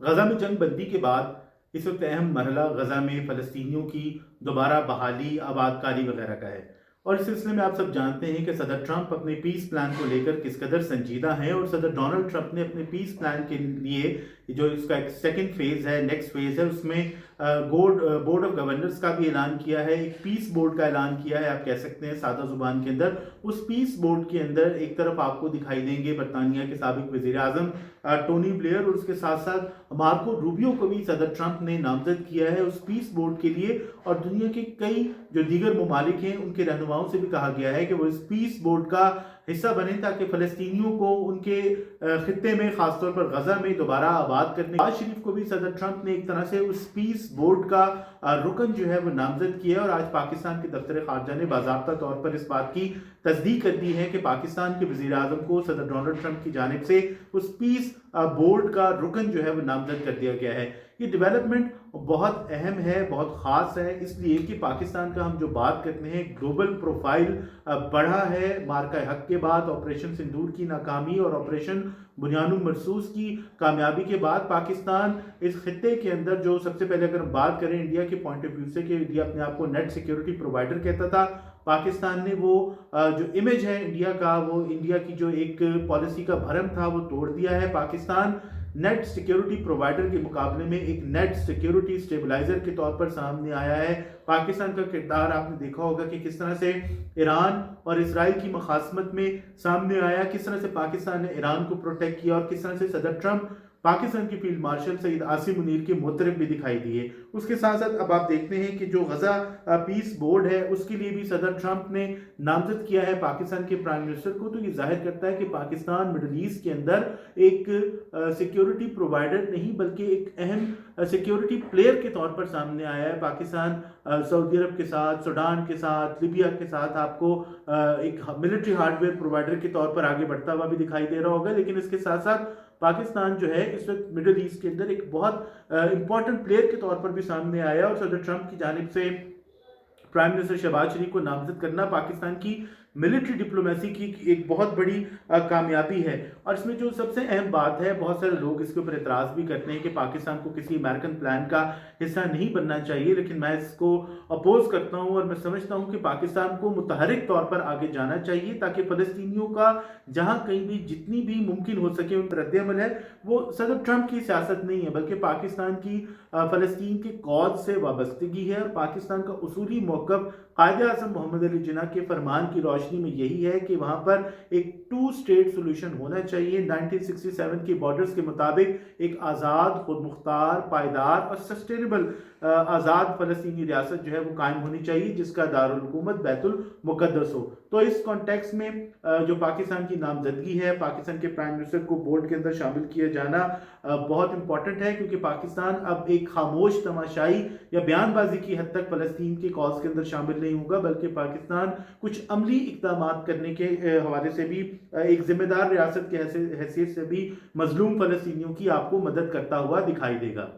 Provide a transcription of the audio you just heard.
غزہ میں جنگ بندی کے بعد اس وقت اہم مرحلہ غزہ میں فلسطینیوں کی دوبارہ بحالی آباد کاری وغیرہ کا ہے، اور اس سلسلے میں آپ سب جانتے ہیں کہ صدر ٹرمپ اپنے پیس پلان کو لے کر کس قدر سنجیدہ ہیں، اور صدر ڈونلڈ ٹرمپ نے اپنے پیس پلان کے لیے جو اس کا ایک سیکنڈ فیز ہے، نیکسٹ فیز ہے، اس میں بورڈ آف گورنرز کا بھی اعلان کیا ہے، ایک پیس بورڈ کا اعلان کیا ہے، آپ کہہ سکتے ہیں سادہ زبان کے اندر۔ اس پیس بورڈ کے اندر ایک طرف آپ کو دکھائی دیں گے برطانیہ کے سابق وزیر اعظم ٹونی بلیئر، اور اس کے ساتھ ساتھ مارکو روبیو کو بھی صدر ٹرمپ نے نامزد کیا ہے اس پیس بورڈ کے لیے، اور دنیا کے کئی جو دیگر ممالک ہیں ان کے رہنماؤں سے بھی کہا گیا ہے کہ وہ اس پیس بورڈ کا حصہ بنے تاکہ فلسطینیوں کو ان کے خطے میں، خاص طور پر غزہ میں دوبارہ آباد کرنے۔ نواز شریف کو بھی صدر ٹرمپ نے ایک طرح سے اس پیس بورڈ کا رکن جو ہے وہ نامزد کیا ہے، اور آج پاکستان کے دفتر خارجہ نے باضابطہ طور پر اس بات کی تصدیق کر دی ہے کہ پاکستان کے وزیر اعظم کو صدر ڈونلڈ ٹرمپ کی جانب سے اس پیس بورڈ کا رکن جو ہے وہ نامزد کر دیا گیا ہے۔ یہ ڈیولپمنٹ بہت اہم ہے، بہت خاص ہے، اس لیے کہ پاکستان کا ہم جو بات کرتے ہیں گلوبل پروفائل بڑھا ہے مارکہ حق کے بعد، آپریشن سندور کی ناکامی اور آپریشن بنیان مرصوص کی کامیابی کے بعد پاکستان اس خطے کے اندر جو سب سے پہلے اگر ہم بات کریں انڈیا کے پوائنٹ آف ویو سے کہ انڈیا اپنے آپ کو نیٹ سیکیورٹی پرووائڈر کہتا تھا، پاکستان نے وہ جو امیج ہے انڈیا کا، وہ انڈیا کی جو ایک پالیسی کا بھرم تھا وہ توڑ دیا ہے۔ پاکستان نیٹ سیکیورٹی پرووائڈر کے مقابلے میں ایک نیٹ سیکیورٹی سٹیبلائزر کے طور پر سامنے آیا ہے۔ پاکستان کا کردار آپ نے دیکھا ہوگا کہ کس طرح سے ایران اور اسرائیل کی مخاصمت میں سامنے آیا، کس طرح سے پاکستان نے ایران کو پروٹیکٹ کیا، اور کس طرح سے صدر ٹرمپ پاکستان کی فیلڈ مارشل سید عاصم منیر کے مترف بھی دکھائی دیے۔ اس کے ساتھ ساتھ اب آپ دیکھتے ہیں کہ جو غزہ پیس بورڈ ہے اس کے لیے بھی صدر ٹرمپ نے نامزد کیا ہے پاکستان کے پرائم منسٹر کو، تو یہ ظاہر کرتا ہے کہ پاکستان مڈل ایسٹ کے اندر ایک سیکیورٹی پرووائڈر نہیں بلکہ ایک اہم سیکیورٹی پلیئر کے طور پر سامنے آیا ہے۔ پاکستان سعودی عرب کے ساتھ، سوڈان کے ساتھ، لیبیا کے ساتھ آپ کو ایک ملٹری ہارڈ ویئر پرووائڈر کے طور پر آگے بڑھتا ہوا بھی دکھائی دے رہا ہوگا، لیکن اس کے ساتھ ساتھ پاکستان جو ہے اس وقت مڈل ایسٹ کے اندر ایک بہت امپورٹنٹ پلیئر کے طور پر بھی سامنے آیا، اور صدر ٹرمپ کی جانب سے پرائم منسٹر شہباز شریف کو نامزد کرنا پاکستان کی ملٹری ڈپلومیسی کی ایک بہت بڑی کامیابی ہے۔ اور اس میں جو سب سے اہم بات ہے، بہت سارے لوگ اس کے اوپر اعتراض بھی کرتے ہیں کہ پاکستان کو کسی امریکن پلان کا حصہ نہیں بننا چاہیے، لیکن میں اس کو اپوز کرتا ہوں، اور میں سمجھتا ہوں کہ پاکستان کو متحرک طور پر آگے جانا چاہیے تاکہ فلسطینیوں کا جہاں کہیں بھی جتنی بھی ممکن ہو سکے ان پر رد عمل ہے وہ صدر ٹرمپ کی سیاست نہیں ہے بلکہ پاکستان کی فلسطین کے کاز سے وابستگی ہے، اور پاکستان کا اصولی موقف قائد اعظم محمد علی جناح کے فرمان کی روشنی میں یہی ہے کہ وہاں پر ایک ٹو اسٹیٹ سولوشن ہونا چاہیے۔ 1967 کے بارڈرز کے مطابق ایک آزاد، خود مختار، پائیدار اور سسٹینیبل آزاد فلسطینی ریاست جو ہے وہ قائم ہونی چاہیے جس کا دارالحکومت بیت المقدس ہو۔ تو اس کانٹیکس میں جو پاکستان کی نامزدگی ہے، پاکستان کے پرائم منسٹر کو بورڈ کے اندر شامل کیا جانا بہت امپورٹنٹ ہے، کیونکہ پاکستان اب ایک خاموش تماشائی یا بیان بازی کی حد تک فلسطین کے کاز کے اندر شامل نہیں ہوگا، بلکہ پاکستان کچھ عملی اقدامات کرنے کے حوالے سے بھی ایک ذمہ دار ریاست کی حیثیت سے بھی مظلوم فلسطینیوں کی آپ کو مدد کرتا ہوا دکھائی دے گا۔